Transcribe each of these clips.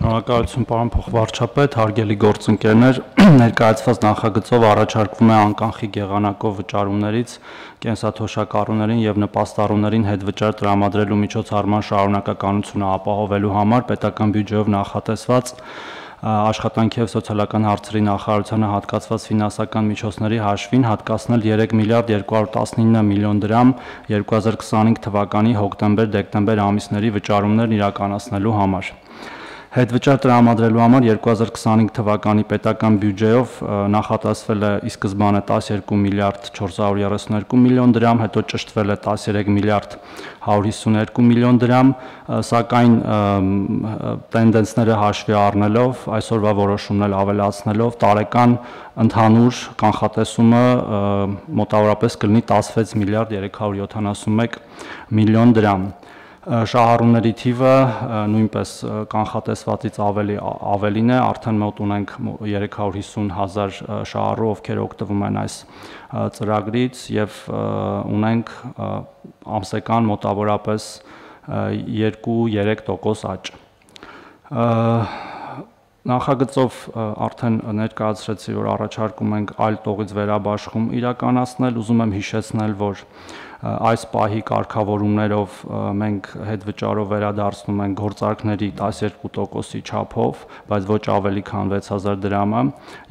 Շնորհակալություն պարոն փոխվարչապետ, հարգելի գործընկերներ, ներկայացված նախագծով առաջարկվում է անկանխիկ եղանակով վճարումներից կենսաթոշակառուներին եւ նպաստառուներին հետվճար տրամադրելու միջոցառման շարունակականությունը ապահովելու համար պետական բյուջեով նախատեսված աշխատանքի եւ սոցիալական հարցերի նախարարությանը հատկացված ֆինանսական միջոցների հաշվին հատկացնել 3 միլիարդ 219 միլիոն դրամ 2025 թվականի հոկտեմբեր-դեկտեմբեր ամիսների վճարումներն իրականացնելու համար։ Հետվճար տրամադրելու համար 2025 թվականի պետական բյուջեով նախատեսվել է ի սկզբանե 12 միլիարդ 432 միլիոն դրամ, հետո ճշտվել է 13 միլիարդ 152 միլիոն դրամ, սակայն տենդենսները հաշվի առնելով, այսօրվա որոշումն էլ ավելացնելով, տարեկան ընդհանուր կանխատեսումը մոտավորապես կլինի 16 միլիարդ 371 միլիոն դրամ։ Շահառուների թիվը նույնպես կանխատեսվածից ավելին է, արդեն մոտ ունենք 350,000 շահառու, ովքեր օգտվում են այս ծրագրից եւ ունենք ամսական մոտավորապես 2-3% աճ։ Նախագծով արդեն ներկայացրեցի, որ առաջարկում ենք այլ տողից վերաբաշխում իրականացնել, ուզում եմ հիշեցնել, որ այս պահի կարգավորումներով մենք հետվճարով վերադարձնում ենք գործարքների 12%-ի չափով, բայց ոչ ավելի քան 6000 դրամը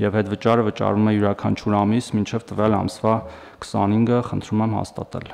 եւ հետվճարը վճարվում է յուրաքանչյուր ամիս մինչեւ տվյալ ամսվա 25-ը, խնդրում եմ հաստատել։